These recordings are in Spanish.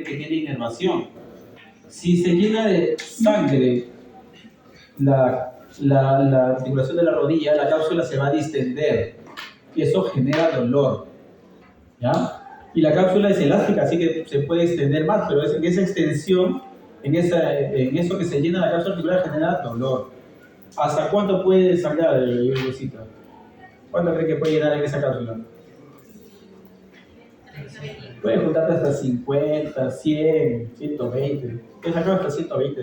que tiene inervación. Si se llena de sangre la articulación de la rodilla, la cápsula se va a distender y eso genera dolor, ¿ya? Y la cápsula es elástica, así que se puede extender más, pero en esa extensión, en eso que se llena la cápsula articular genera dolor. ¿Hasta cuánto puede sangrar el huesito? ¿Cuánto cree que puede llenar en esa cápsula? Puede juntarte hasta 50, 100, 120. Puede sacar hasta 120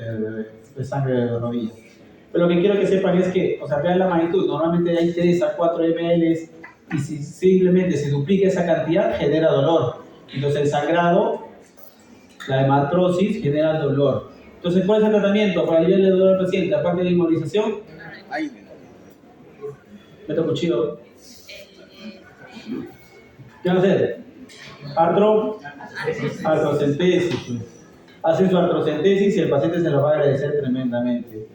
de sangre de la rodilla. Pero lo que quiero que sepan es que, o sea, vean la magnitud. Normalmente hay 3 a 4 ml y si simplemente se duplica esa cantidad, genera dolor. Entonces el sangrado, la hematrosis, genera dolor. Entonces, ¿cuál es el tratamiento para aliviar el dolor al paciente? Aparte de la inmovilización, meto cuchillo. ¿Qué van a hacer? Artrocentesis. Pues. Hacen su artrocentesis y el paciente se lo va a agradecer tremendamente.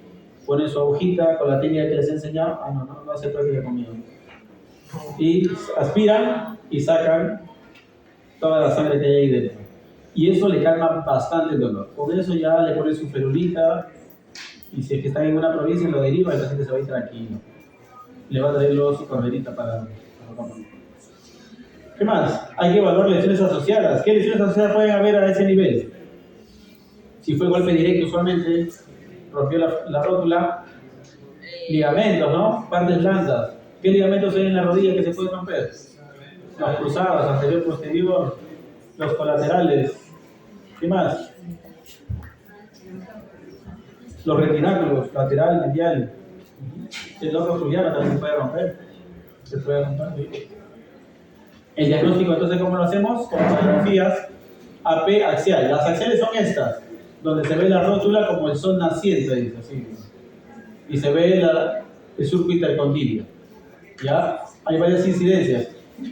Ponen su agujita con la técnica que les he enseñado. No hace práctica conmigo. Y aspiran y sacan toda la sangre que hay ahí dentro. Y eso le calma bastante el dolor. Con eso ya le ponen su ferulita y si es que están en una provincia lo deriva, el paciente se va a ir tranquilo. Le va a traer luego su corderita para ¿Qué más? Hay que evaluar lesiones asociadas. ¿Qué lesiones asociadas pueden haber a ese nivel? Si fue golpe directo usualmente, rompió la rótula, ligamentos, ¿no? Partes blandas. ¿Qué ligamentos hay en la rodilla que se pueden romper? Los cruzados, anterior, posterior, los colaterales. ¿Qué más? Los retináculos, lateral, medial. El lóbulo juliano también se puede romper. El diagnóstico, entonces, ¿cómo lo hacemos? Con radiografías AP axial. Las axiales son estas, donde se ve la rótula como el sol naciente, dice así. Y se ve el surco intercondilio. ¿Ya? Hay varias incidencias.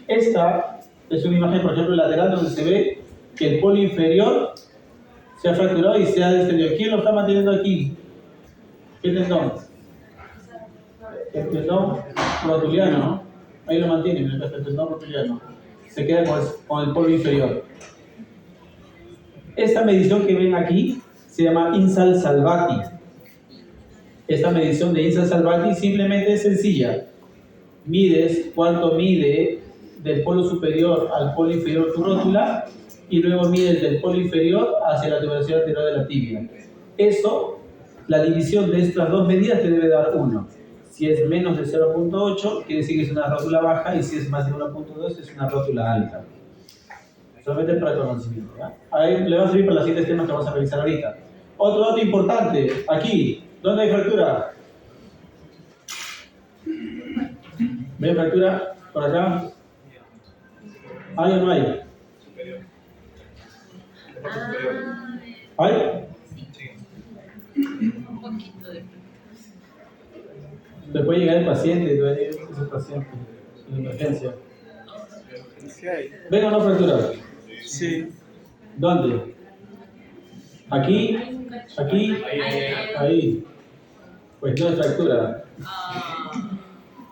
Esta es una imagen, por ejemplo, lateral, donde se ve que el polo inferior se ha fracturado y se ha distendido. ¿Quién lo está manteniendo aquí? ¿Qué tendón? El tendón rotuliano, ¿no? Ahí lo mantiene, mientras el tendón rotuliano se queda con el polo inferior. Esta medición que ven aquí se llama Insal-Salvati. Esta medición de Insal-Salvati simplemente es sencilla. Mides cuánto mide del polo superior al polo inferior tu rótula y luego mides del polo inferior hacia la tuberosidad anterior de la tibia. Eso, la división de estas dos medidas te debe dar 1. Si es menos de 0.8, quiere decir que es una rótula baja, y si es más de 1.2, es una rótula alta. Solamente para el conocimiento. Ahí le va a servir para los siguientes temas que vamos a revisar ahorita. Otro dato importante, aquí, ¿dónde hay fractura? ¿Ven fractura? Por acá. ¿Hay o no hay? ¿Hay? Un poquito de... Le puede llegar el paciente, ese paciente en emergencia. ¿Ven o no fractura? Sí. ¿Dónde? ¿Aquí? ¿Aquí? Ahí. Pues no es fractura.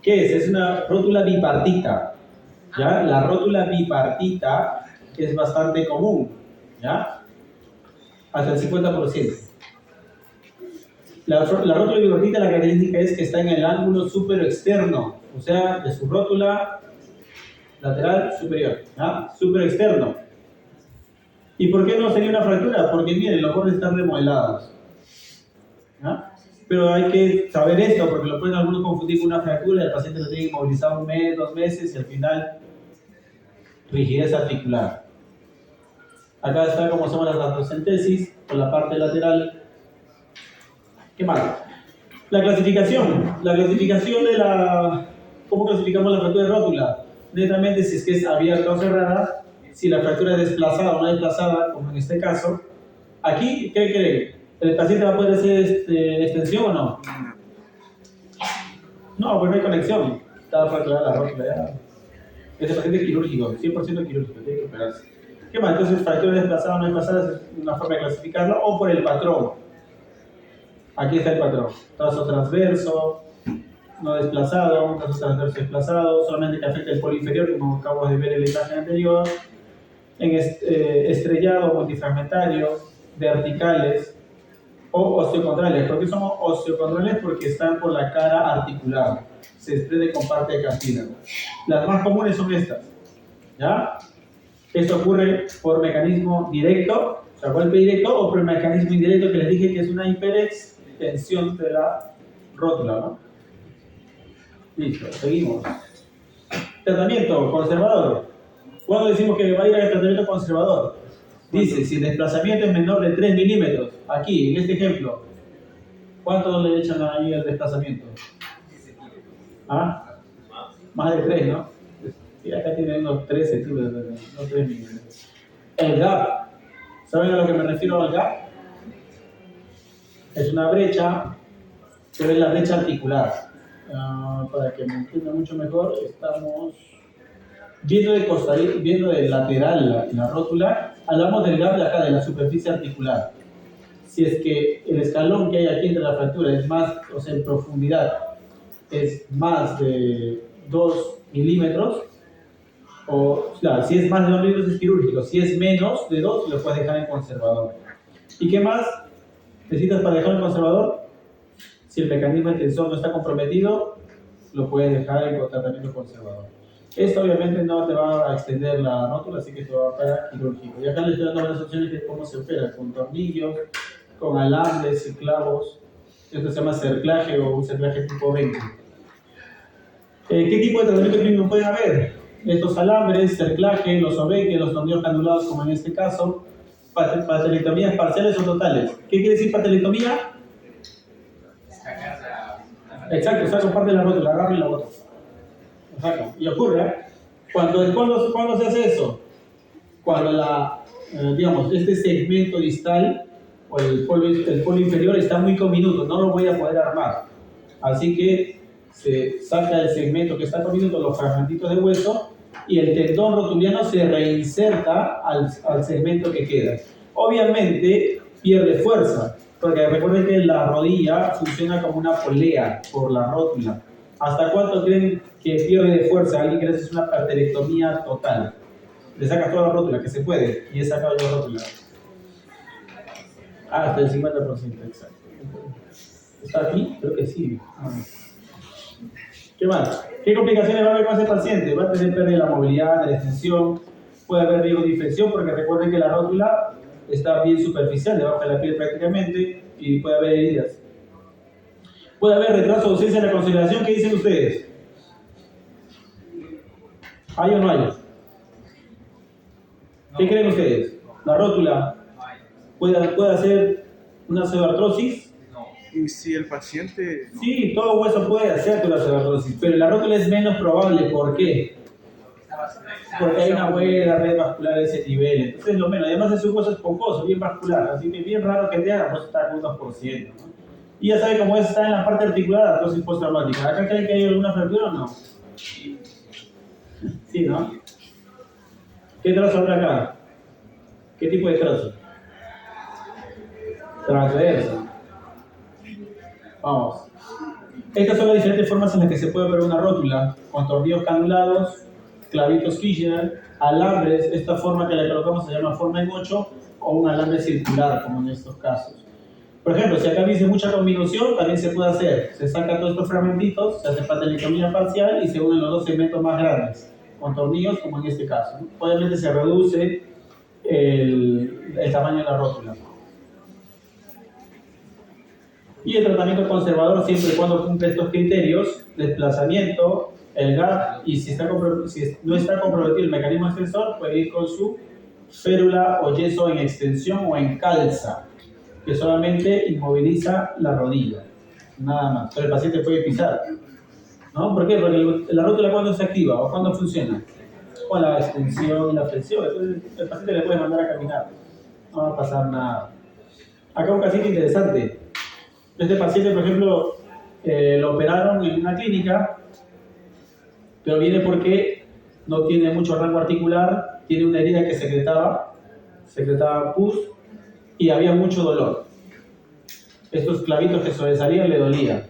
¿Qué es? Es una rótula bipartita. ¿Ya? La rótula bipartita es bastante común. ¿Ya? Hasta el 50%. La rótula bipartita, la característica es que está en el ángulo superoexterno, o sea, de su rótula lateral superior, ¿ya? Superoexterno. ¿Y por qué no sería una fractura? Porque miren, los bordes están remodelados, ¿ya? Pero hay que saber esto, porque lo pueden algunos confundir con una fractura, el paciente lo tiene inmovilizado 1 mes, 2 meses, y al final, rigidez articular. Acá está como son las artrocentesis, con la parte lateral. ¿Qué más? La clasificación de la... ¿Cómo clasificamos la fractura de rótula? Netamente si es que es abierta o cerrada, si la fractura es desplazada o no desplazada, como en este caso. Aquí, ¿qué creen? ¿El paciente va a poder hacer extensión o no? No, pues no hay conexión. Está fracturada la rótula ya. Ese paciente es quirúrgico, 100% quirúrgico, tiene que operarse. ¿Qué más? Entonces, fractura desplazada o no desplazada es una forma de clasificarlo, o por el patrón. Aquí está el patrón. Trazo transverso, no desplazado, trazo transverso desplazado, solamente que afecta el polo inferior, como acabamos de ver en la imagen anterior. en estrellado multifragmentario, verticales o osteocondrales. ¿Por qué son osteocondrales? Porque están por la cara articular, se desprende con parte de cartílago. Las más comunes son estas, ¿ya? Esto ocurre por mecanismo directo, o sea, golpe directo, o por el mecanismo indirecto que les dije que es una hiperextensión de la rótula, ¿no? Listo, seguimos. Tratamiento conservador. ¿Cuándo decimos que va a ir al tratamiento conservador? Dice, si el desplazamiento es menor de 3 milímetros, aquí, en este ejemplo, ¿cuánto le echan ahí al desplazamiento? ¿Ah? Más de 3, ¿no? Sí, acá tiene unos 3 centímetros, no 3 milímetros. El gap. ¿Saben a lo que me refiero al gap? Es una brecha, pero es la brecha articular. Para que me entienda mucho mejor, estamos viendo de costadito, viendo de lateral la rótula, hablamos del gap de acá, de la superficie articular. Si es que el escalón que hay aquí entre la fractura es más, o sea, en profundidad, es más de 2 milímetros, o claro, si es más de 2 milímetros es quirúrgico, si es menos de 2 lo puedes dejar en conservador. ¿Y qué más necesitas para dejar en conservador? Si el mecanismo extensor no está comprometido, lo puedes dejar en tratamiento conservador. Esto obviamente no te va a extender la rótula, así que te va para quirúrgico. Y acá les estoy dando varias opciones de cómo se opera, con tornillos, con alambres y clavos. Esto se llama cerclaje o un cerclaje tipo 20. ¿Qué tipo de tratamiento clínico puede haber? Estos alambres, cerclaje, los obeques, los tornillos canulados, como en este caso, patelectomías parciales o totales. ¿Qué quiere decir patelectomía? Exacto, saco parte de la rótula, agarro y la boto. Exacto. Y ocurre, ¿eh? ¿Cuándo se hace eso? Cuando digamos, este segmento distal o el polo inferior está muy comminuto, no lo voy a poder armar. Así que se saca el segmento que está comminuto, los fragmentitos de hueso, y el tendón rotuliano se reinserta al segmento que queda. Obviamente pierde fuerza, porque recuerden que la rodilla funciona como una polea por la rótula. ¿Hasta cuánto creen que pierde de fuerza alguien que le hace una patelectomía total? Le sacas toda la rótula, que se puede, y he sacado yo la rótula. Hasta el 50%, exacto. ¿Está aquí? Creo que sí. ¿Qué más? ¿Qué complicaciones va a haber con ese paciente? Va a tener pérdida de la movilidad, de la extensión, puede haber riesgo de infección, porque recuerden que la rótula está bien superficial, debajo de la piel prácticamente, y puede haber heridas. Puede haber retraso de ausencia en la consideración. ¿Qué dicen ustedes? ¿Hay o no hay? ¿Qué creen ustedes? ¿La rótula puede hacer una pseudoartrosis? Y si el paciente... Sí, todo hueso puede hacer una pseudoartrosis, pero la rótula es menos probable. ¿Por qué? Porque hay una buena red vascular de ese nivel. Entonces es lo menos. Además es un hueso esponjoso, bien vascular, así que bien raro que te haga, pues está con 2%, ¿no? Y ya sabe cómo es, está en la parte articular, artrosis postraumática. ¿Acá creen que hay alguna fractura o no? Sí, ¿no? ¿Qué trazo habrá acá? ¿Qué tipo de trazo? Transverso. Vamos. Estas son las diferentes formas en las que se puede operar una rótula, con tornillos canulados, clavitos Kirchner, alambres. Esta forma que le colocamos se llama forma en 8 o un alambre circular, como en estos casos. Por ejemplo, si acá dice mucha combinación, también se puede hacer. Se sacan todos estos fragmentitos, se hace patelectomía parcial y se unen los dos segmentos más grandes, con tornillos, como en este caso, ¿no? Obviamente se reduce el tamaño de la rótula. Y el tratamiento conservador, siempre y cuando cumple estos criterios: desplazamiento, el gap, y si no está comprometido el mecanismo extensor, puede ir con su férula o yeso en extensión o en calza, que solamente inmoviliza la rodilla, nada más. Pero el paciente puede pisar, ¿no? ¿Por qué? Porque la rótula, ¿cuándo se activa o cuándo funciona? Con la extensión y la flexión. Entonces el paciente le puede mandar a caminar, no va a pasar nada. Acá un paciente interesante. Este paciente, por ejemplo, lo operaron en una clínica, pero viene porque no tiene mucho rango articular, tiene una herida que secretaba pus, y había mucho dolor. Estos clavitos que sobresalían le dolían.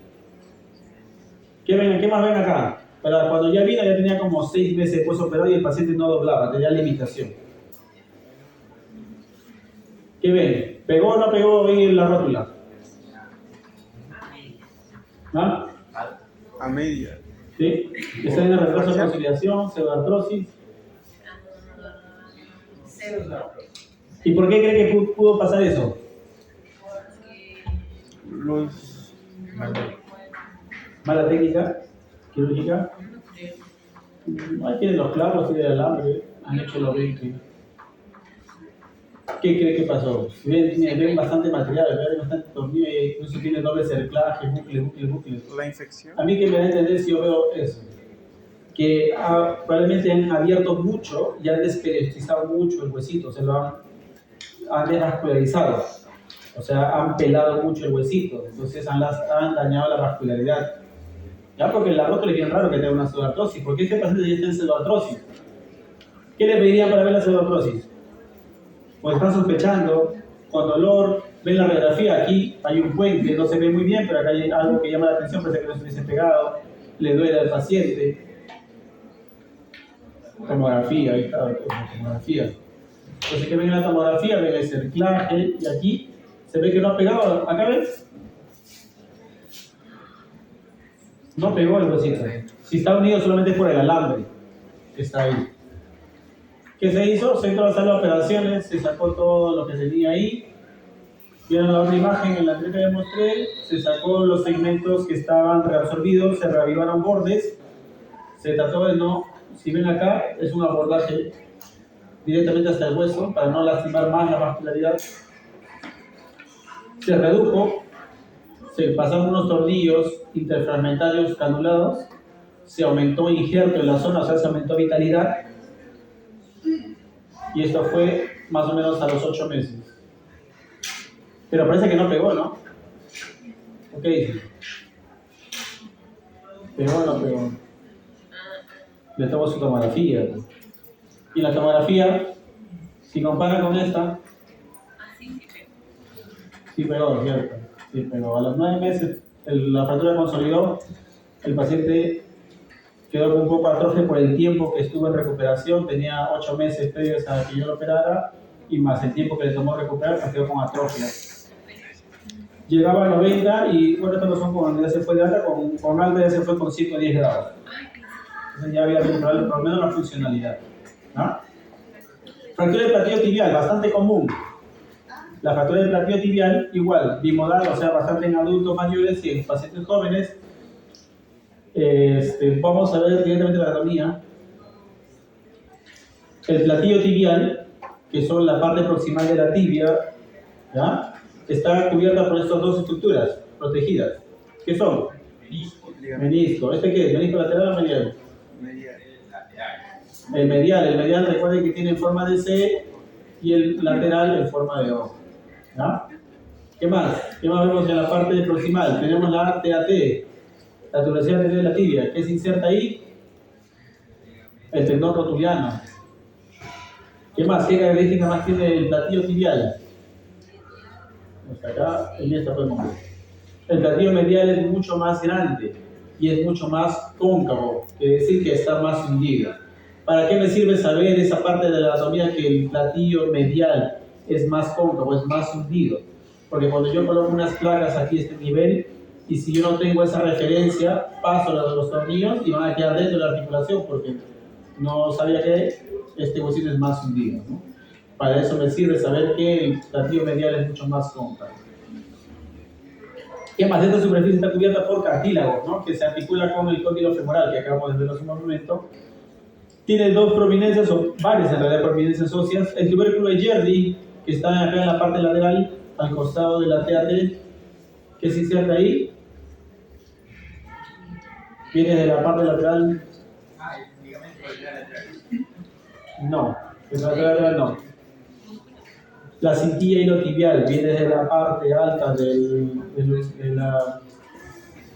¿Qué más ven acá? Cuando ya vino ya tenía como 6 meses después operado y el paciente no doblaba, tenía limitación. ¿Qué ven? ¿Pegó o no pegó ahí en la rótula? ¿Ah? A media. ¿Sí? ¿Está en el retraso de conciliación, pseudoartrosis? ¿Y por qué cree que pudo pasar eso? Los. ¿Mala técnica quirúrgica? Ahí tienen los clavos, tienen el alambre, han hecho los brinques. ¿Qué cree que pasó? Ven bastante material, ven bastante tornillo y incluso tiene doble cerclaje, bucle. La infección. A mí que me da a entender si yo veo eso, que probablemente han abierto mucho y han desperiostizado mucho el huesito, se lo han desvascularizado, o sea, han pelado mucho el huesito, entonces han dañado la vascularidad. Ya, porque la rótula es bien raro que tenga una pseudoartrosis. ¿Por qué este paciente ya está en pseudoartrosis? ¿Qué le pedirían para ver la pseudoartrosis? O están sospechando, con dolor, ven la radiografía, aquí hay un puente, no se ve muy bien, pero acá hay algo que llama la atención, parece que no se hubiese pegado, le duele al paciente. Tomografía, ahí está, tomografía. Entonces, ¿qué ven en la tomografía? Ven el cerclaje y aquí se ve que no ha pegado. ¿Acá ves? No pegó el huesito. Si está unido solamente por el alambre que está ahí. ¿Qué se hizo? Se entró a la sala de operaciones, se sacó todo lo que tenía ahí. Vieron la otra imagen en la que les mostré, se sacó los segmentos que estaban reabsorbidos, se reavivaron bordes, se trató de no, si ven acá, es un abordaje directamente hasta el hueso para no lastimar más la vascularidad. Se redujo, se pasaron unos tornillos interfragmentarios canulados, se aumentó injerto en la zona, o sea, se aumentó vitalidad, y esto fue más o menos a los 8 meses. Pero parece que no pegó, ¿no? ¿O qué dice? ¿Pegó o no pegó? Le tomo su tomografía. Y la tomografía, si compara con esta, sí pegó, ¿cierto? Sí pegó. A los 9 meses la fractura consolidó, el paciente quedó con un poco atrofia por el tiempo que estuvo en recuperación, tenía 8 meses previos a que yo lo operara, y más el tiempo que le tomó recuperar, pues quedó con atrofia. Llegaba a 90 y bueno, estos no son cuando ya se fue de alta, con alta ya se fue con 110 grados. Entonces ya había recuperado por lo menos la funcionalidad, ¿no? Fractura del platillo tibial, bastante común. La fractura del platillo tibial, igual, bimodal, o sea, bastante en adultos mayores y en pacientes jóvenes. Vamos a ver directamente la anatomía. El platillo tibial, que son la parte proximal de la tibia, ¿ya? Está cubierta por estas dos estructuras protegidas. ¿Qué son? Menisco. ¿Este qué es? ¿Menisco lateral o medial? Medial. El medial recuerden que tiene forma de C y el lateral en forma de O. ¿Ya? ¿Qué más? ¿Qué más vemos en la parte proximal? Tenemos la TAT, la tuberosidad de la tibia. ¿Qué se inserta ahí? El tendón rotuliano. ¿Qué más? ¿Qué característica más tiene el platillo tibial? Hasta acá, en esta podemos ver. El platillo medial es mucho más grande y es mucho más cóncavo, es decir, que está más hundido. ¿Para qué me sirve saber esa parte de la anatomía que el platillo medial es más cóncavo, es más hundido? Porque cuando yo coloco unas placas aquí a este nivel, y si yo no tengo esa referencia, paso los tornillos y van a quedar dentro de la articulación porque no sabía que este huesito es más hundido, ¿no? Para eso me sirve saber que el platillo medial es mucho más cóncavo. ¿Qué más? Esta superficie está cubierta por cartílago, ¿no? Que se articula con el cóndilo femoral, que acabamos de ver hace un momento. Tiene dos prominencias, o varias en realidad prominencias óseas. El tubérculo de Jerdie, que está acá en la parte lateral, al costado de la TAT, que se inserta ahí, viene de la parte lateral. No, de la lateral no. La cintilla ilotibial viene de la parte alta de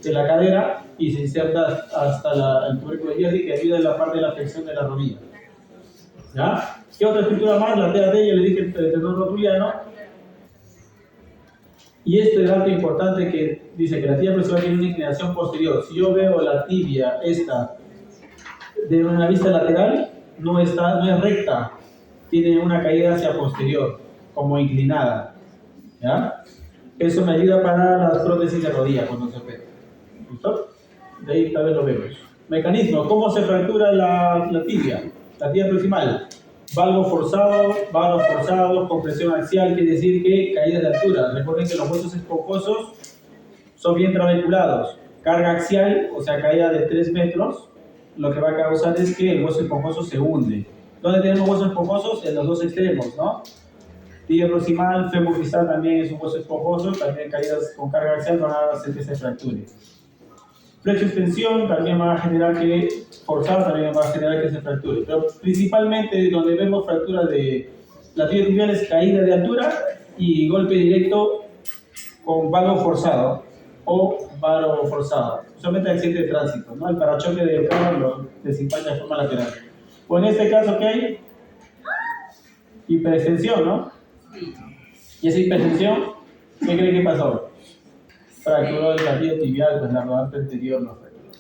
la cadera y se inserta hasta el tubérculo de Jerdie, que ayuda en la parte de la flexión de la rodilla. ¿Ya? ¿Qué otra estructura más? La TAT, yo le dije el tendón rotuliano. Y este dato importante que dice que la tibia proximal tiene una inclinación posterior. Si yo veo la tibia esta de una vista lateral, no es recta, tiene una caída hacia posterior. como inclinada. ¿Ya? Eso me ayuda para las prótesis de rodilla cuando se opera. ¿Listo? De ahí tal vez lo vemos. Mecanismo, ¿cómo se fractura la tibia? La tibia proximal. Valgo forzado, compresión axial, quiere decir que caída de altura. Recuerden que los huesos esponjosos son bien trabeculados. Carga axial, o sea, caída de 3 metros, lo que va a causar es que el hueso esponjoso se hunde. ¿Dónde tenemos huesos esponjosos? En los dos extremos, ¿no? Tibia proximal, fémur distal también es un hueso esponjoso, también caídas con carga axial van a hacer que se fracture. Flexo-extensión también va a generar que, forzado también va a generar que se fracture. Pero principalmente donde vemos fractura de la tibia tibial es caída de altura y golpe directo con valgo forzado o varo forzado. Solamente accidente de tránsito, ¿no? El parachoque del carro lo desimpaña de forma lateral. O en este caso, ¿qué hay? Hiperextensión, ¿no? Y esa hiperextensión, ¿qué cree que pasó? Fracturó el gatillo tibial, pues la rodante anterior no fracturó.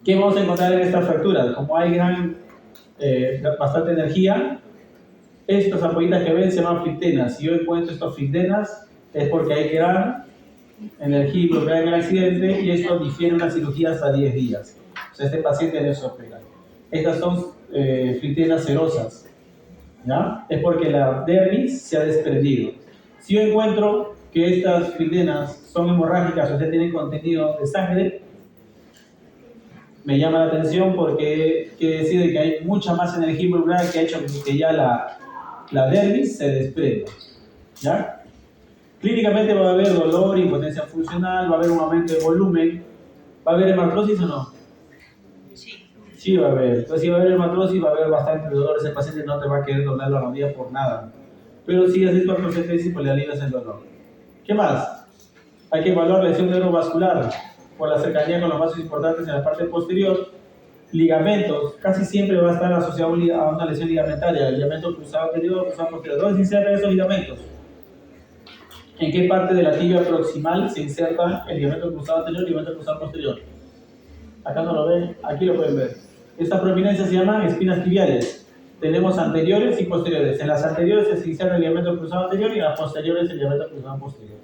¿Qué vamos a encontrar en estas fracturas? Como hay bastante energía, estas ampollitas que ven se llaman fictenas. Si yo encuentro estas fictenas, es porque hay gran energía involucrada en el accidente y esto difiere una cirugía hasta 10 días. O sea, este paciente no se opera. Estas son fictenas serosas, ¿ya? Es porque la dermis se ha desprendido. Si yo encuentro que estas fictenas son hemorrágicas, o sea, tienen contenido de sangre, me llama la atención porque quiere decir que hay mucha más energía involucrada que ha hecho que ya la dermis se desprenda, ¿ya? Clínicamente va a haber dolor, impotencia funcional, va a haber un aumento de volumen. ¿Va a haber hematrosis o no? Sí va a haber. Entonces, si va a haber hematrosis, va a haber bastante dolor. Ese paciente no te va a querer doblar la rodilla por nada. Pero si haces tu artrocentesis, pues le alivias el dolor. ¿Qué más? Hay que evaluar lesión neurovascular por la cercanía con los vasos importantes en la parte posterior. Ligamentos, casi siempre va a estar asociado a una lesión ligamentaria. El ligamento cruzado anterior, cruzado posterior. ¿Dónde se insertan esos ligamentos? ¿En qué parte de la tibia proximal se inserta el ligamento cruzado anterior y el ligamento cruzado posterior? Acá no lo ven, aquí lo pueden ver. Estas prominencias se llaman espinas tibiales. Tenemos anteriores y posteriores. En las anteriores se inserta el ligamento cruzado anterior y en las posteriores el ligamento cruzado posterior.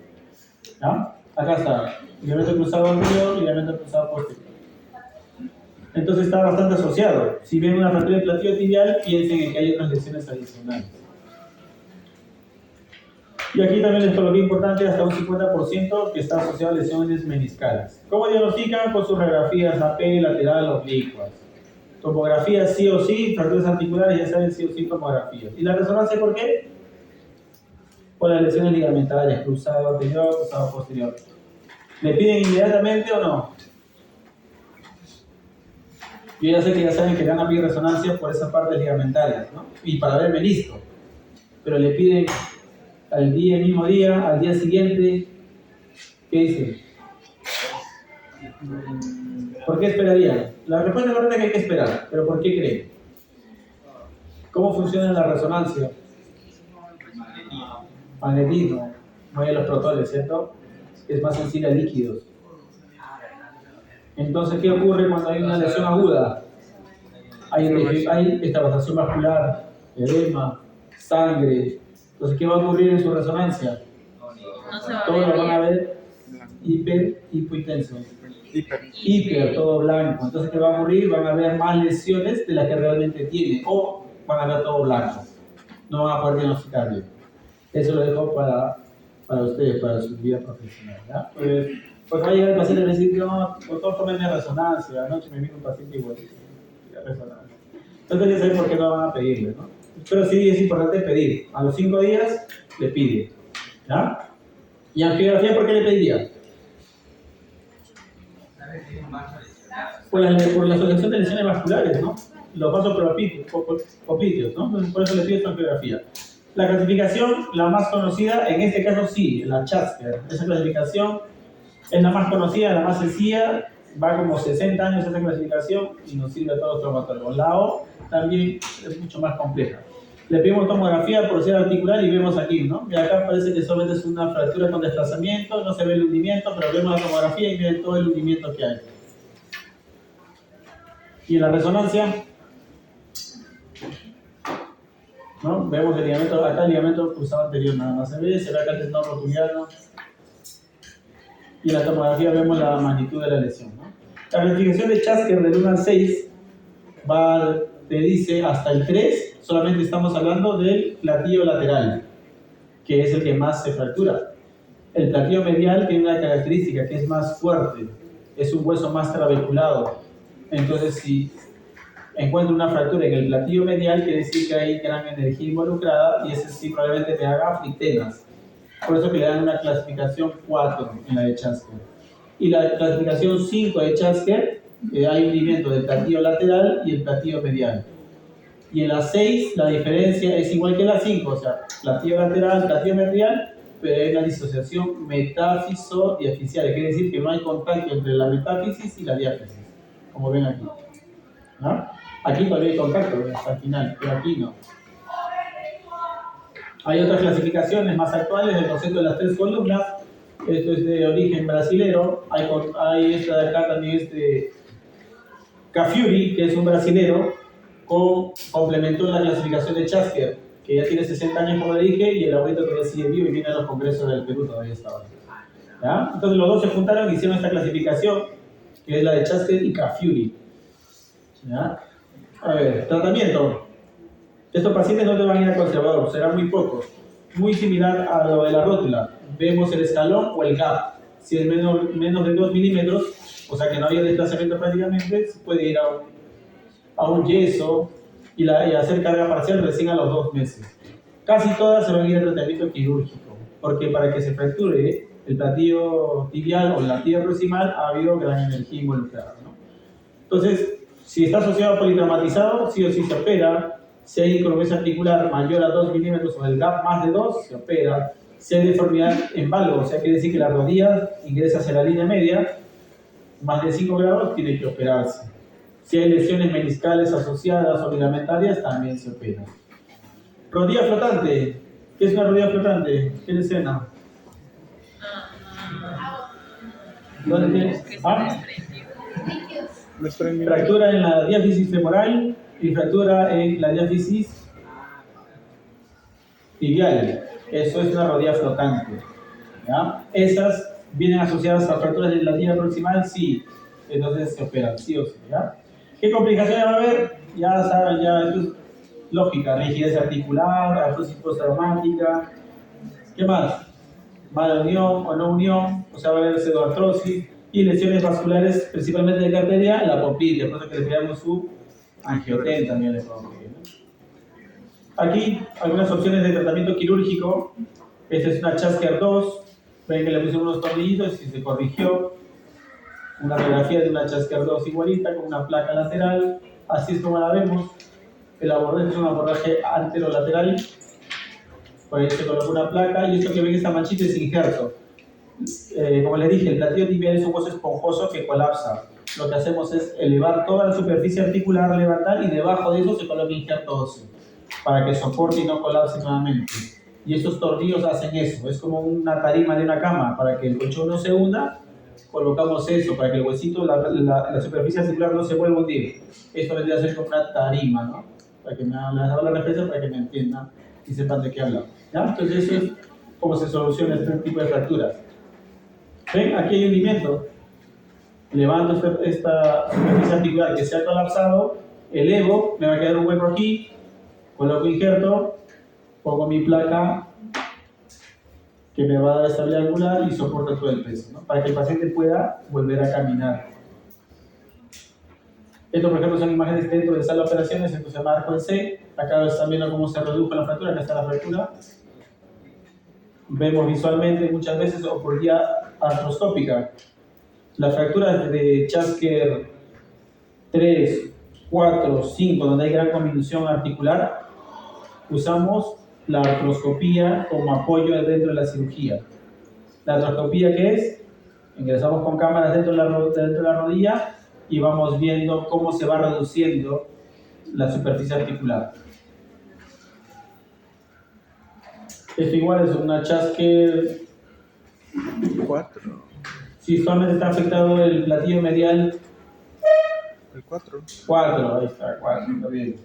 ¿Ya? Acá está, ligamento cruzado anterior, ligamento cruzado posterior. Entonces está bastante asociado. Si ven una fractura de platillo tibial, piensen en que hay otras lesiones adicionales. Y aquí también les coloqué importante hasta un 50% que está asociado a lesiones meniscales. ¿Cómo diagnostican? Con sus radiografías AP, lateral, oblicuas. Tomografías sí o sí, fracturas articulares ya saben sí o sí tomografías. ¿Y la resonancia por qué? Por las lesiones ligamentarias, cruzado anterior, cruzado posterior. ¿Le piden inmediatamente o no? Yo ya sé que ya saben que le van a pedir resonancia por esas partes ligamentarias, ¿no? Y para ver menisco. Pero le piden al día, el mismo día, al día siguiente. ¿Qué dicen? ¿Por qué esperarían? La respuesta correcta es que hay que esperar, pero ¿por qué creen? ¿Cómo funciona la resonancia? Magnetismo, mueve los protones, ¿cierto? Es más sensible a líquidos. Entonces, ¿qué ocurre cuando hay una lesión aguda? Hay extravasación vascular, edema, sangre. Entonces, ¿qué va a ocurrir en su resonancia? Todos lo van a ver hipointenso. Hiper, todo blanco. Entonces, ¿qué va a ocurrir? Van a ver más lesiones de las que realmente tiene, o van a ver todo blanco. No van a poder diagnosticar bien. Eso lo dejo para ustedes, para su vida profesional, ¿ya? Pues va a llegar el paciente y va a decir, no, doctor, tómenme resonancia. Anoche me vino un paciente igual. Resonancia. Entonces ya saben por qué no van a pedirle, ¿no? Pero sí es importante pedir. A los 5 días le pide, ¿ya? ¿Y angiografía por qué le pediría? Por la asociación de lesiones vasculares, ¿no? Los vasos propicios, ¿no? Entonces, por eso le pido esta angiografía. La clasificación, la más conocida, en este caso sí, la Chasker. Esa clasificación es la más conocida, la más sencilla, va como 60 años esa clasificación y nos sirve a todos los traumatólogos. La O también es mucho más compleja. Le pedimos tomografía por ser articular y vemos aquí, ¿no? Y acá parece que solamente es una fractura con desplazamiento, no se ve el hundimiento, pero vemos la tomografía y miren todo el hundimiento que hay. Y en la resonancia, ¿no? Vemos el ligamento, acá el ligamento cruzado anterior nada más se ve acá el tendón rotuliano. Y en la tomografía vemos la magnitud de la lesión, ¿no? La clasificación de Chasker del 1 al 6 te dice hasta el 3, solamente estamos hablando del platillo lateral, que es el que más se fractura. El platillo medial tiene una característica que es más fuerte, es un hueso más trabeculado. Entonces, si encuentro una fractura en el platillo medial, quiere decir que hay gran energía involucrada y ese sí probablemente me haga frictenas. Por eso que le dan una clasificación 4 en la de Chasker. Y la clasificación 5 de Chasker, hay hundimiento del platillo lateral y el platillo medial. Y en la 6 la diferencia es igual que en la 5, o sea, platillo lateral, platillo medial, pero hay una disociación metáfiso-diaficial, quiere decir que no hay contacto entre la metáfisis y la diáfisis, como ven aquí. ¿No? Aquí todavía hay contacto hasta el final, pero aquí no. Hay otras clasificaciones más actuales del concepto de las 3 columnas. Esto es de origen brasilero. Hay esta de acá también es de Cafuri, que es un brasilero, complementó la clasificación de Chasker, que ya tiene 60 años, como le dije, y el abuelito todavía sigue vivo y viene a los congresos del Perú todavía hasta ahora. ¿Ya? Entonces los dos se juntaron y hicieron esta clasificación, que es la de Chasker y Cafuri. ¿Ya? A ver, tratamiento. Estos pacientes no te van a ir a conservador, serán muy pocos. Muy similar a lo de la rótula. Vemos el escalón o el gap. Si es menos de 2 milímetros, o sea que no había desplazamiento prácticamente, se puede ir a un yeso y hacer carga parcial recién a los 2 meses. Casi todas se van a ir a tratamiento quirúrgico, porque para que se fracture el platillo tibial o la tibia proximal ha habido gran energía involucrada, ¿no? Entonces, si está asociado a politraumatizado, sí o sí se opera. Si hay incongruencia articular mayor a 2 milímetros o el gap más de 2, se opera. Si hay deformidad en valgo, o sea, quiere decir que la rodilla ingresa hacia la línea media, más de 5 grados, tiene que operarse. Si hay lesiones meniscales asociadas o ligamentarias, también se opera. Rodilla flotante. ¿Qué es una rodilla flotante? ¿Qué le suena? ¿Dónde tienes? ¿Ah? Fractura en la diáfisis femoral y fractura en la diáfisis tibial. Eso es una rodilla flotante. ¿Ya? Esas vienen asociadas a fracturas de la tibia proximal, sí. Entonces se operan, sí o sí. ¿Ya? ¿Qué complicaciones va a haber? Ya saben, ya esto es lógica. Rigidez articular, artrosis postraumática. ¿Qué más? Mala unión o no unión, o sea, va a haber pseudoartrosis y lesiones vasculares, principalmente de arteria, la poplitea, por eso que le creamos su angioten también le podemos decir, ¿no? Aquí algunas opciones de tratamiento quirúrgico. Esta es una Chasker 2, ven que le pusimos unos tornillitos y se corrigió. Una radiografía de una Chasker 2 igualita con una placa lateral, así es como la vemos. El abordaje es un abordaje anterolateral. Por ahí se coloca una placa y esto que ven, esta manchita es injerto. Como les dije, el platillo tibial es un hueso esponjoso que colapsa. Lo que hacemos es elevar toda la superficie articular, levantar, y debajo de eso se coloca injerto óseo para que soporte y no colapse nuevamente. Y estos tornillos hacen eso, es como una tarima de una cama. Para que el colchón no se hunda, colocamos eso, para que el huesito, la superficie articular no se vuelva a hundir. Esto vendría a ser como una tarima, ¿no? Para que me haga la referencia, para que me entiendan y sepan de qué hablamos. ¿Ya? Entonces eso es cómo se soluciona este tipo de fracturas. ¿Ven? Aquí hay hundimiento. Levanto esta superficie articular que se ha colapsado, elevo, me va a quedar un hueco aquí, coloco injerto, pongo mi placa que me va a dar estabilidad angular y soporta todo el peso, ¿no? Para que el paciente pueda volver a caminar. Esto, por ejemplo, son imágenes dentro de sala de operaciones, esto se marca en C. Acá están viendo cómo se redujo la fractura, acá está la fractura. Vemos visualmente muchas veces o por vía artroscópica. Las fracturas de Chasker 3, 4, 5, donde hay gran convulsión articular, usamos la artroscopía como apoyo dentro de la cirugía. La artroscopía, ¿qué es? Ingresamos con cámaras dentro de la rodilla y vamos viendo cómo se va reduciendo la superficie articular. Esto igual es una Chasker 4. Si solamente está afectado el platillo medial. El 4. 4, ahí está, 4, está bien.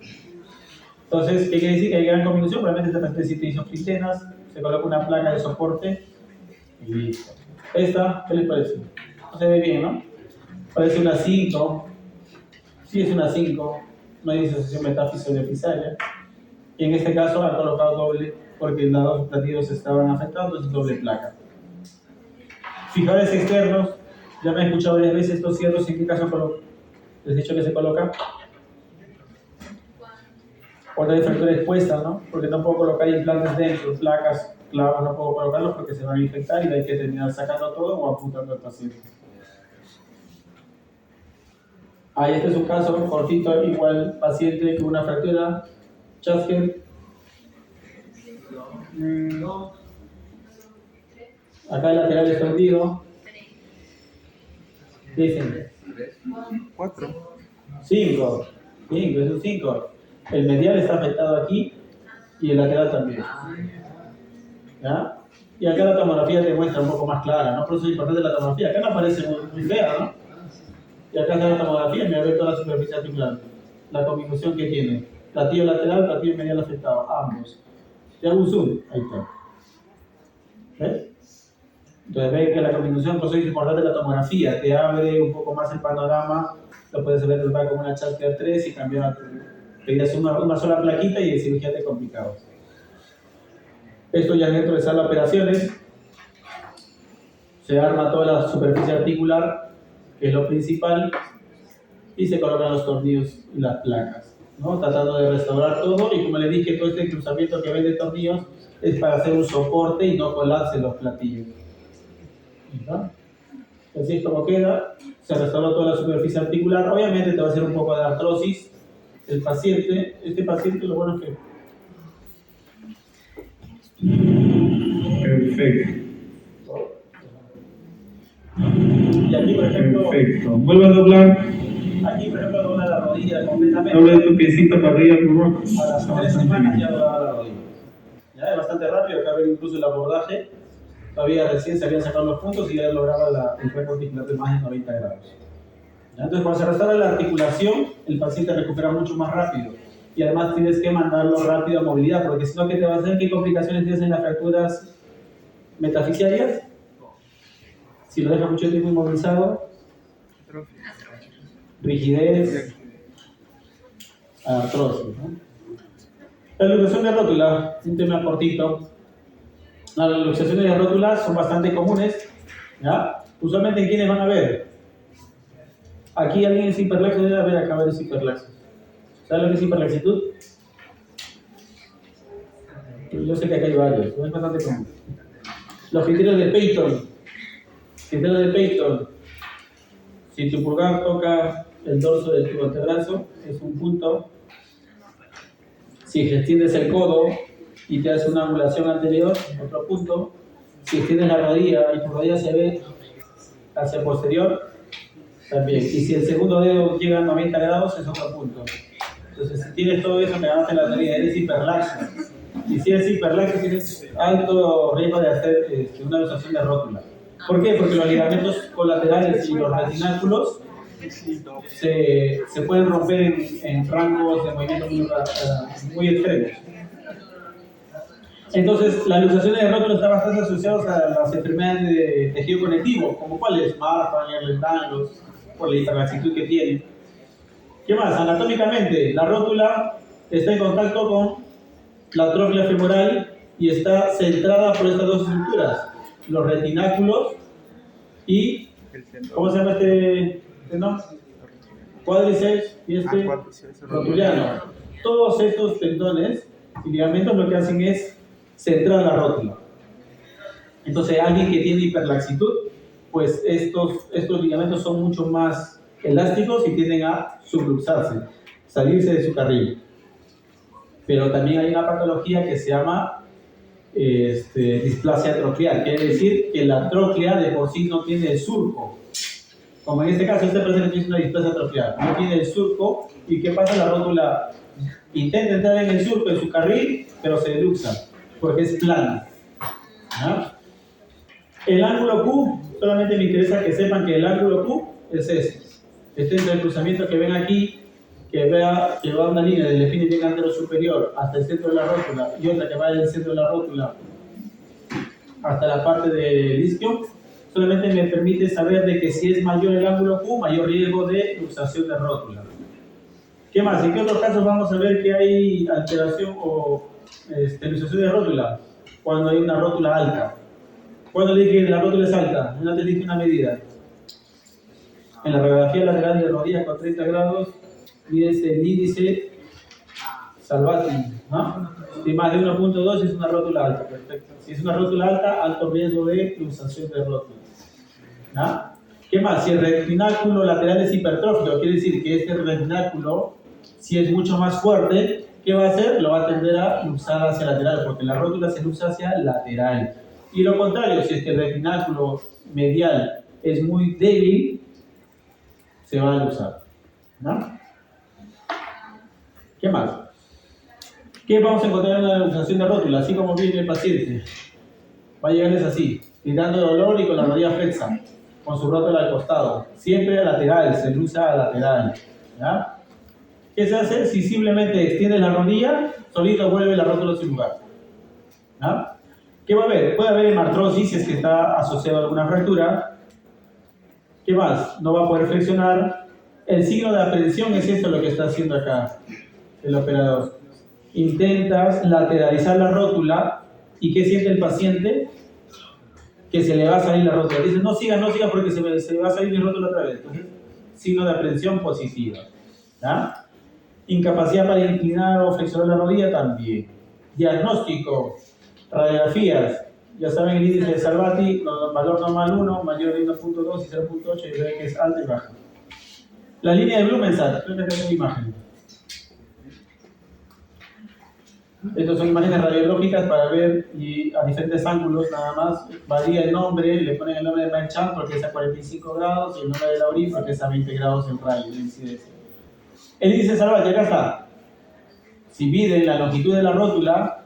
Entonces, ¿qué quiere decir? Que hay gran combinación, probablemente esta especie de isoflintenas, se coloca una placa de soporte y listo. Esta, ¿qué les parece? No se ve bien, ¿no? Parece una 5, sí es una 5, no hay disociación metafísico-fisaria. Y en este caso han colocado doble porque los dos platillos estaban afectados, entonces doble placa. Fijadores externos, ya me he escuchado varias veces estos cierros, ¿en qué caso les he dicho que se coloca? Otra de fractura expuesta, ¿no? Porque no puedo colocar implantes dentro, placas, clavos, no puedo colocarlos porque se van a infectar y hay que terminar sacando todo o apuntando al paciente. Ahí este es un caso cortito, igual paciente con una fractura, Chasker. Acá el lateral extendido. Dicen. 4. 5, es un 5. El medial está afectado aquí y el lateral también. ¿Ya? Y acá la tomografía te muestra un poco más clara, ¿no? Por eso es importante la tomografía. Acá no aparece muy fea, ¿no? Y acá está la tomografía y me ve toda la superficie articular. La combinación que tiene. Platillo lateral, platillo medial afectado, ambos. Te hago un zoom, ahí está. ¿Ves? Entonces ve que la combinación, por eso es importante la tomografía, te abre un poco más el panorama, lo puedes ver con una Chasker 3 y cambiar, pedías una sola plaquita y de cirugía te complicabas. Esto ya dentro de sala de operaciones, se arma toda la superficie articular, que es lo principal, y se colocan los tornillos y las placas, ¿no? Tratando de restaurar todo, y como les dije, todo este cruzamiento que ven de tornillos es para hacer un soporte y no colarse los platillos. ¿No? Así es como queda, se restauró toda la superficie articular, obviamente te va a hacer un poco de artrosis el paciente, este paciente lo bueno es que... Perfecto. Y aquí por ejemplo... Perfecto. Vuelve a doblar. Aquí por ejemplo dobla la rodilla completamente. Dobla tu piecito para arriba, por favor. A las 3 semanas ya doblaba la rodilla. Ya es bastante rápido, acá ven incluso el abordaje. Todavía recién se habían sacado los puntos y ya lograba el rango articular de más de 90 grados. ¿Ya? Entonces, cuando se restaura la articulación, el paciente recupera mucho más rápido. Y además tienes que mandarlo rápido a movilidad, porque si no, ¿qué te va a hacer? ¿Qué complicaciones tienes en las fracturas metafisiarias? Si lo dejas mucho tiempo inmovilizado, rigidez, artrosis, ¿no? La luxación de rótula, un tema cortito. Las luxaciones de rótula son bastante comunes, ¿ya? Usualmente, ¿en quiénes van a ver? Aquí alguien es hiperlaxo, debe haber acá varios hiperlaxos. ¿Sabes lo que es hiperlaxitud? Yo sé que acá hay varios, no es bastante común. Los criterios de Peyton. Criterios de Peyton. Si tu pulgar toca el dorso de tu antebrazo, es un punto. Si extiendes el codo y te hace una angulación anterior, otro punto. Si extiendes la rodilla y tu rodilla se ve hacia el posterior, también. Y si el segundo dedo llega a 90 grados, es otro punto. Entonces, si tienes todo eso, me ganaste la teoría, eres hiperlaxo. Y si eres hiperlaxo, tienes alto riesgo de hacer una luxación de rótula. ¿Por qué? Porque los ligamentos colaterales y los retináculos se pueden romper en rangos de movimiento muy extremos. Entonces, las luxaciones de rótula están bastante asociadas a las enfermedades de tejido conectivo, como cuáles, Marfan, Ehlers-Danlos, por la hiperlaxitud que tienen. ¿Qué más? Anatómicamente, la rótula está en contacto con la tróclea femoral y está centrada por estas dos estructuras, los retináculos y, ¿cómo se llama este tendón? Cuádriceps y rotuliano. Todos estos tendones y ligamentos lo que hacen es centrar la rótula. Entonces, alguien que tiene hiperlaxitud, pues estos ligamentos son mucho más elásticos y tienden a subluxarse, salirse de su carril. Pero también hay una patología que se llama displasia troclear, quiere decir que la tróclea de por sí no tiene el surco. Como en este caso, parece que tiene una displasia troclear, no tiene el surco. ¿Y qué pasa? La rótula intenta entrar en el surco, en su carril, pero se luxa, porque es plana. ¿Ah? El ángulo Q, solamente me interesa que sepan que el ángulo Q es este. Este es el cruzamiento que ven aquí, que va una línea del define antero superior hasta el centro de la rótula y otra que va del centro de la rótula hasta la parte del isquio, solamente me permite saber de que si es mayor el ángulo Q, mayor riesgo de luxación de rótula. ¿Qué más? ¿En qué otros casos vamos a ver que hay alteración o luxación de rótula? Cuando hay una rótula alta. ¿Cuándo le dije que la rótula es alta? No te dije una medida. En la radiografía lateral de rodilla con 30 grados, mides el índice Salvati, ¿no? Si más de 1.2 es una rótula alta, perfecto. Si es una rótula alta, alto riesgo de luxación de rótula. ¿No? ¿Qué más? Si el retináculo lateral es hipertrófico, quiere decir que este retináculo, si es mucho más fuerte, ¿qué va a hacer? Lo va a tender a luxar hacia lateral, porque la rótula se luxa hacia lateral. Y lo contrario, si es que el retináculo medial es muy débil, se va a luxar. ¿No? ¿Qué más? ¿Qué vamos a encontrar en la luxación de rótula? Así como viene el paciente. Va a llegarles así, gritando de dolor y con la rodilla flexa, con su rótula al costado. Siempre a lateral, se luxa a lateral. ¿Ya? ¿Qué se hace? Si simplemente extiende la rodilla, solito vuelve la rótula a su lugar. ¿Ya? ¿Qué va a haber? Puede haber hemartrosis si es que está asociado a alguna fractura. ¿Qué más? No va a poder flexionar. El signo de aprensión es esto lo que está haciendo acá el operador. Intentas lateralizar la rótula y ¿qué siente el paciente? Que se le va a salir la rótula. Dice, no siga porque se me va a salir mi rótula otra vez. Entonces, signo de aprensión positiva. ¿Ya? Incapacidad para inclinar o flexionar la rodilla también. Diagnóstico, radiografías. Ya saben el índice de Salvati, valor normal 1, mayor de 1.2 y 0.8 y ve que es alta y baja. La línea de Blumenstahl, creo que tengo imagen. Estas son imágenes radiológicas para ver y a diferentes ángulos nada más. Varía el nombre, le ponen el nombre de Merchant porque es a 45 grados y el nombre de Laurie porque es a 20 grados en radio de incidencia. El índice Salvati, acá está. Si mide la longitud de la rótula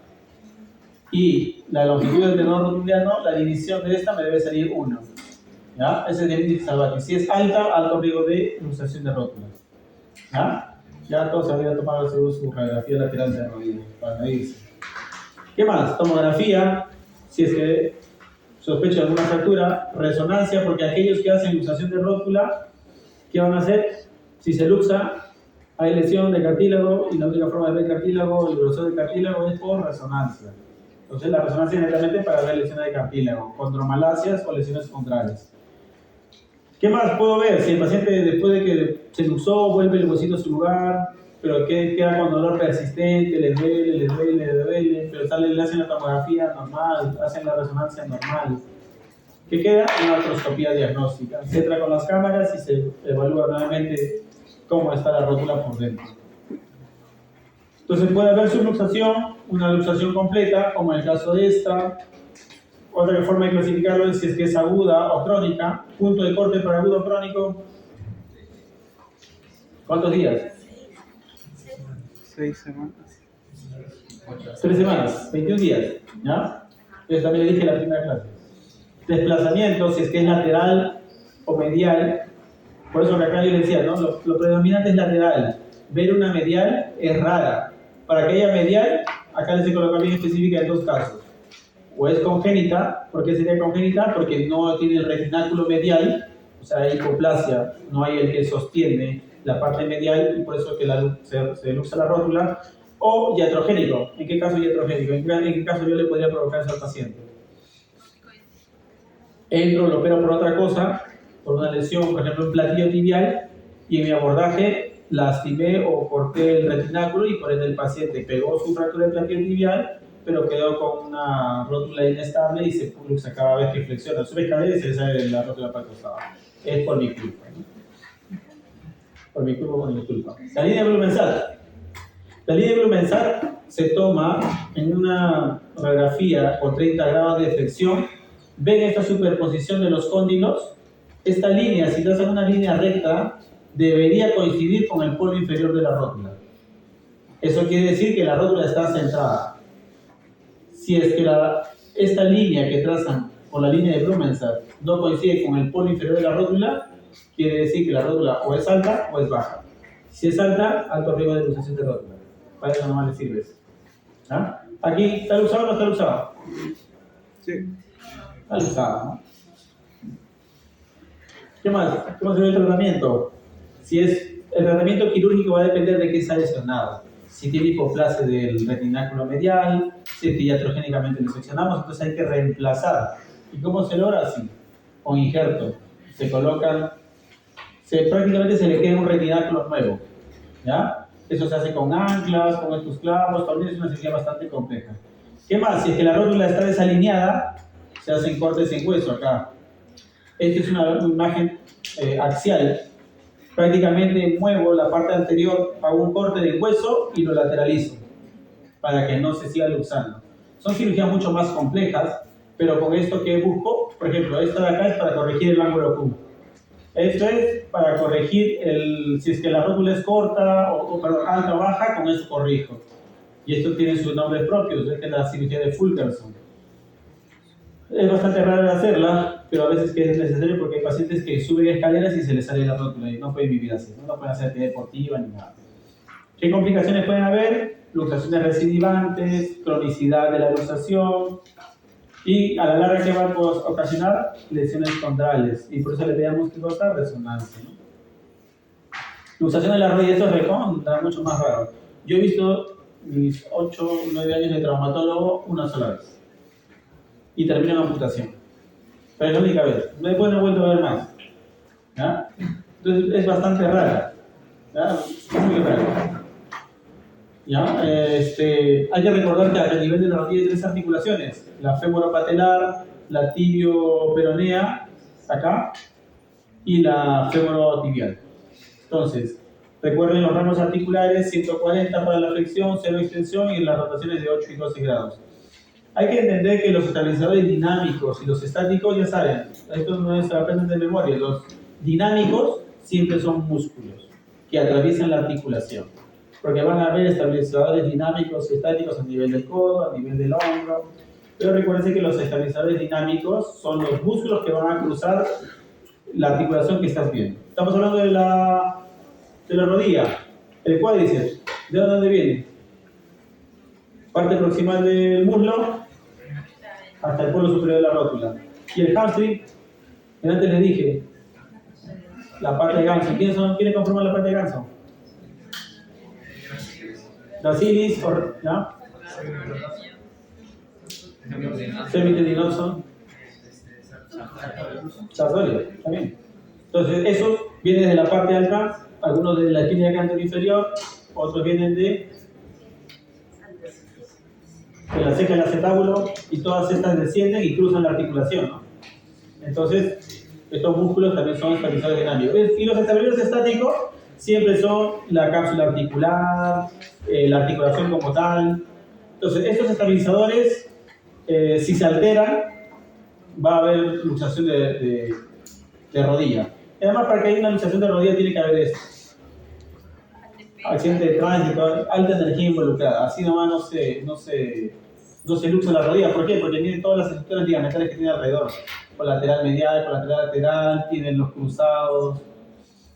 y la longitud del tenor rotuliano, la división de esta me debe salir 1. ¿Ya? Ese es el índice Salvati. Si es alta, alto riesgo de luxación de rótula. ¿Ya? Ya todos habían tomado seguro su radiografía lateral de rodilla para medirse. ¿Qué más? Tomografía, si es que sospecha de alguna fractura. Resonancia, porque aquellos que hacen luxación de rótula, ¿qué van a hacer? Si se luxa, hay lesión de cartílago y la única forma de ver cartílago, el grosor del cartílago es por resonancia. Entonces la resonancia es netamente para ver lesiones de cartílago, condromalasias o lesiones contrarias. ¿Qué más puedo ver? Si el paciente después de que se luxó vuelve el huesito a su lugar, pero queda con dolor persistente, le duele, pero le hacen la tomografía normal, hacen la resonancia normal. ¿Qué queda? Una artroscopía diagnóstica. Se entra con las cámaras y se evalúa nuevamente cómo está la rótula por dentro. Entonces puede haber subluxación, una luxación completa, como en el caso de esta. Otra forma de clasificarlo es si es que es aguda o crónica. Punto de corte para agudo o crónico. ¿Cuántos días? 6 semanas. 3 semanas, 21 días. ¿Ya? Entonces también le dije en la primera clase. Desplazamiento, si es que es lateral o medial. Por eso que acá yo le decía, ¿no? Lo predominante es lateral. Ver una medial es rara. Para que haya medial, acá les he colocado bien específica en 2 casos. O es congénita. ¿Por qué sería congénita? Porque no tiene el retináculo medial, o sea, hay hipoplasia, no hay el que sostiene la parte medial y por eso que se luxa la rótula. O iatrogénico. ¿En qué caso iatrogénico? ¿En qué caso yo le podría provocar eso al paciente? Entro, lo opero por otra cosa, por una lesión, por ejemplo, un platillo tibial, y en mi abordaje lastimé o corté el retináculo y por ende el paciente pegó su fractura de platillo tibial, pero quedó con una rótula inestable y se luxa cada vez que flexiona. Sube cadera y se sale la rótula para el costado. Es por mi culpa, ¿no? Por mi culpa. La línea de Blumenstahl. La línea de Blumenstahl se toma en una radiografía con 30 grados de flexión. ¿Ven esta superposición de los cóndilos? Esta línea, si trazan una línea recta, debería coincidir con el polo inferior de la rótula. Eso quiere decir que la rótula está centrada. Si es que esta línea que trazan por la línea de Blumenstahl no coincide con el polo inferior de la rótula, quiere decir que la rótula o es alta o es baja. Si es alta, alto riesgo de luxación de rótula. Para eso nomás le sirve. ¿Ah? Aquí, ¿está luxado o no está luxado? Sí. Está luxado, ¿no? ¿Qué más? ¿Cómo se ve el tratamiento? El tratamiento quirúrgico va a depender de qué se ha lesionado. Si tiene hipoplasia del retináculo medial, si es que iatrogénicamente lo seccionamos, entonces hay que reemplazar. ¿Y cómo se logra? Así, con injerto. Se colocan, prácticamente se le queda un retináculo nuevo. ¿Ya? Eso se hace con anclas, con estos clavos, también es una cirugía bastante compleja. ¿Qué más? Si es que la rótula está desalineada, se hacen cortes en hueso acá. Esta es una imagen axial. Prácticamente muevo la parte anterior, hago un corte del hueso y lo lateralizo para que no se siga luxando. Son cirugías mucho más complejas, pero con esto que busco, por ejemplo, esta de acá es para corregir el ángulo Q. Esto es para corregir si es que la rótula es corta o perdón, alta o baja, con esto corrijo. Y esto tiene sus nombres propios, es que la cirugía de Fulkerson. Es bastante raro de hacerla, pero a veces que es necesario porque hay pacientes que suben escaleras y se les sale la rótula y no pueden vivir así, no pueden hacer actividad deportiva ni nada. ¿Qué complicaciones pueden haber? Luxaciones recidivantes, cronicidad de la luxación y a la larga que va a ocasionar lesiones condrales y por eso le pedíamos que cortar resonancia, ¿no? Luxación de la rodilla, esto es recontra, mucho más raro. Yo he visto mis 8 o 9 años de traumatólogo una sola vez y termina en amputación. Pero es la única vez. Después no he vuelto a ver más. ¿Ya? Entonces es bastante rara. ¿Ya? Muy rara. ¿Ya? Hay que recordar que a nivel de la rodilla hay 3 articulaciones. La femoropatelar, la tibio-peronea, acá, y la femorotibial. Entonces, recuerden los ramos articulares, 140 para la flexión, 0 extensión y las rotaciones de 8 y 12 grados. Hay que entender que los estabilizadores dinámicos y los estáticos, ya saben, esto no se aprenden de memoria, los dinámicos siempre son músculos que atraviesan la articulación, porque van a haber estabilizadores dinámicos y estáticos a nivel del codo, a nivel del hombro, pero recuerden que los estabilizadores dinámicos son los músculos que van a cruzar la articulación que estás viendo. Estamos hablando de la rodilla, el cuádriceps, ¿de dónde viene? Parte proximal del muslo hasta el polo superior de la rótula. Y el hamstring, que antes les dije, la parte de ganso. ¿Quiénes conforman la parte de ganso? Gracilis, ¿ya? Semitendinoso. Sartorio, también. Entonces, esos vienen de la parte alta, algunos de la espina canto inferior, otros vienen de la ceja del acetábulo, y todas estas descienden y cruzan la articulación, ¿no? Entonces, estos músculos también son estabilizadores dinámicos. Y los estabilizadores estáticos siempre son la cápsula articular, la articulación como tal. Entonces, estos estabilizadores, si se alteran, va a haber luxación de rodilla. Además, para que haya una luxación de rodilla tiene que haber esto. Accidente de tránsito, alta energía involucrada. Así nomás no se luxa la rodilla. ¿Por qué? Porque tiene todas las estructuras ligamentarias que tiene alrededor. Colateral medial, colateral lateral, tienen los cruzados,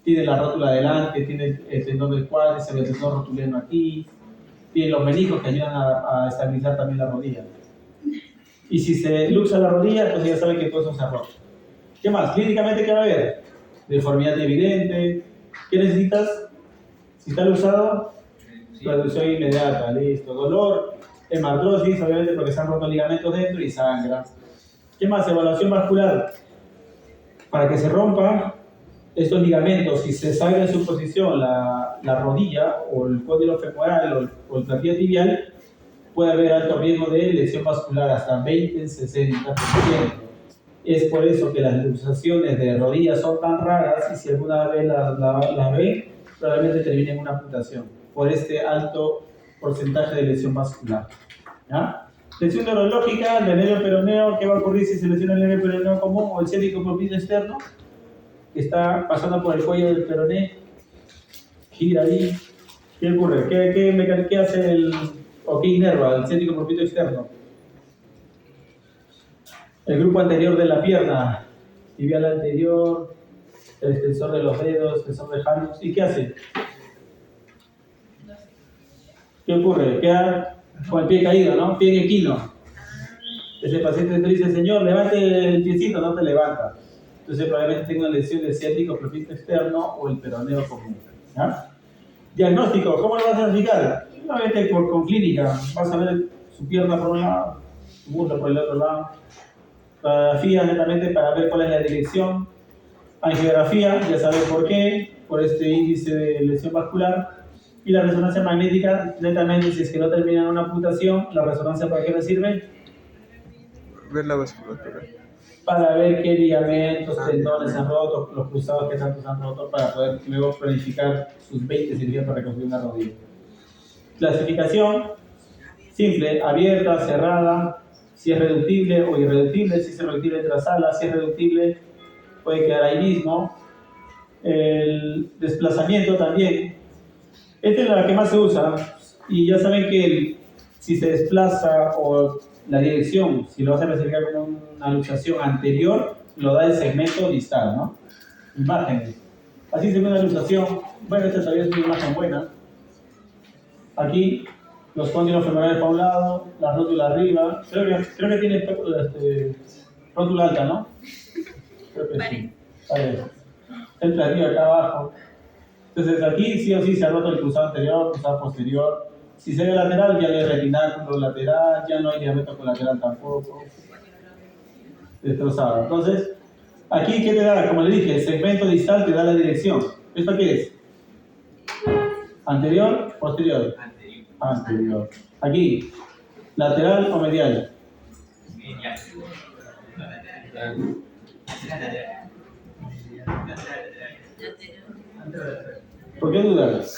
tiene la rótula adelante, tiene el tendón del cuádriceps, el tendón rotuliano aquí, tiene los meniscos que ayudan a estabilizar también la rodilla. Y si se luxa la rodilla, pues ya saben que todo eso se ha roto. ¿Qué más? Clínicamente, ¿qué va a haber? Deformidad evidente. ¿Qué necesitas? Si está luxado, reducción inmediata, listo. Dolor, hematrosis, obviamente porque se han roto ligamentos dentro y sangra. ¿Qué más? Evaluación vascular. Para que se rompa estos ligamentos, si se salga de su posición la rodilla o el cóndilo femoral o el cartílago tibial, puede haber alto riesgo de lesión vascular, hasta 20-60%. Es por eso que las luxaciones de rodillas son tan raras y si alguna vez las ven, probablemente termine en una amputación por este alto porcentaje de lesión vascular. ¿Ya? Lesión neurológica, el nervio peroneo. ¿Qué va a ocurrir si se lesiona el nervio peroneo común o el ciático propio externo? Que está pasando por el cuello del peroné, gira ahí. ¿Qué ocurre? ¿Qué hace qué inerva el ciático propio externo? El grupo anterior de la pierna, tibial anterior, el extensor de los dedos, extensor de Janus. ¿Y qué hace? ¿Qué ocurre? Queda con el pie caído, ¿no? Pie en equino. Ese paciente te dice, señor, levante el piecito, no te levanta. Entonces probablemente tenga una lesión del ciático profito externo o el peroneo común. ¿Ya? Diagnóstico, ¿cómo lo vas a diagnosticar? Obviamente con clínica, vas a ver su pierna por un lado, su muslo por el otro lado. Radiografía netamente para ver cuál es la dirección. Angiografía, ya sabes por qué, por este índice de lesión vascular. Y la resonancia magnética, netamente, si es que no termina en una amputación, ¿la resonancia para qué le sirve? Ver la vasculatura. Para ver qué ligamentos, tendones han roto, los cruzados que tantos han roto, para poder luego planificar sus 20 cirugías para reconstruir una rodilla. Clasificación, simple, abierta, cerrada, si es reductible o irreductible, si es reductible entra a sala, si es reductible puede quedar ahí mismo. El desplazamiento también. Esta es la que más se usa y ya saben que si se desplaza o la dirección, si lo vas a clasificar como una luxación anterior, lo da el segmento distal, ¿no? Imágenes. Así se ve una luxación. Bueno, esta todavía es una imagen buena. Aquí los cóndilos femorales para un lado, la rótula arriba. Creo que tiene rótula alta, ¿no? Creo que sí. Vale. Entra arriba, acá abajo. Entonces aquí sí o sí se ha roto el cruzado anterior, cruzado posterior. Si se ve lateral, ya no hay retináculo lateral, ya no hay diabetes colateral tampoco. Destrozado. Entonces, aquí, ¿qué te da? Como le dije, el segmento distal te da la dirección. ¿Esto qué es? ¿Anterior? ¿Posterior? Anterior. Aquí, ¿lateral o medial? Medial. ¿Por qué dudas?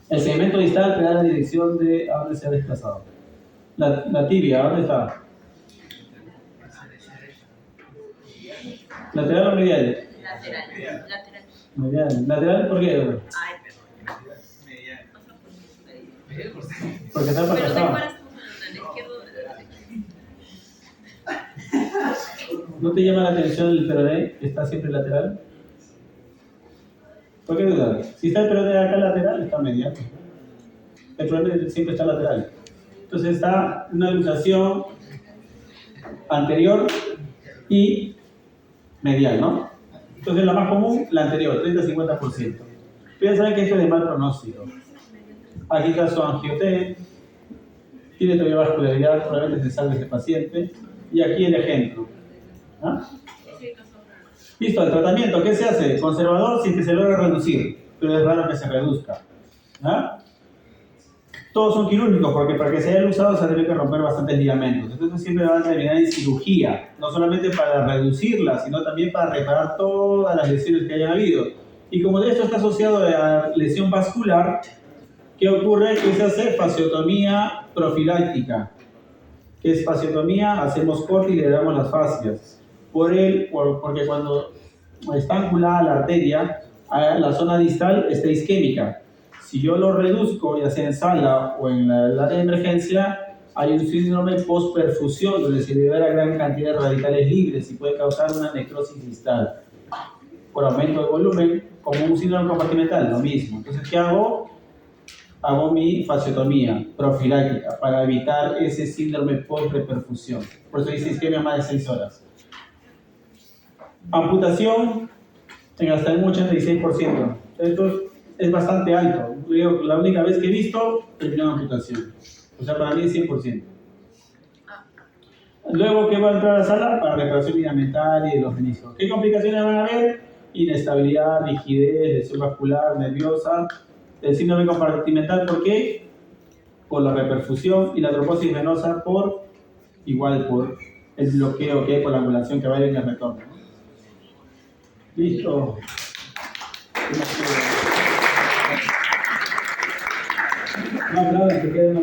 El segmento distal te da la dirección de a dónde se ha desplazado. La tibia, ¿a dónde está? ¿Lateral o medial? Lateral. Medial. ¿Lateral por qué? Ay, Medial. Porque está pero para ¿te atrás. paras con la izquierda o la derecha? ¿No te llama la atención el peroné que está siempre lateral? ¿Por qué dudar? Si está el peroné acá lateral, está medial. El peroné siempre está lateral. Entonces está una luxación anterior y medial, ¿no? Entonces la más común, la anterior, 30-50%. Pero ya saben que esto es de mal pronóstico. Aquí está su angioté, tiene todavía vascularidad, probablemente se salve ese paciente. Y aquí el ejemplo. ¿Ah? Listo, el tratamiento, ¿qué se hace? Conservador si que se logra reducir, pero es raro que se reduzca. ¿Ah? Todos son quirúrgicos porque para que se haya usado se debe que romper bastantes ligamentos. Entonces siempre van a terminar en cirugía, no solamente para reducirla, sino también para reparar todas las lesiones que hayan habido. Y como esto está asociado a lesión vascular, ¿qué ocurre? Que se hace fasciotomía profiláctica. ¿Qué es fasciotomía? Hacemos corte y le damos las fascias. Porque cuando está angulada la arteria, la zona distal está isquémica. Si yo lo reduzco, ya sea en sala o en el área de emergencia, hay un síndrome postperfusión, donde se libera gran cantidad de radicales libres y puede causar una necrosis distal por aumento de volumen, como un síndrome compartimental, lo mismo. Entonces, ¿qué hago? Hago mi fasciotomía profiláctica para evitar ese síndrome post-reperfusión. Por eso dice isquemia más de 6 horas. Amputación en hasta un 86%. Esto es bastante alto. La única vez que he visto terminó en amputación. O sea, para mí es 100%. Luego, ¿qué va a entrar a la sala? Para reparación ligamentar y los meniscos. ¿Qué complicaciones van a haber? Inestabilidad, rigidez, lesión vascular, nerviosa. El síndrome compartimental, ¿por qué? Por la reperfusión, y la trombosis venosa por el bloqueo que hay por la angulación que vaya en el retorno. Listo. No, claro, que quede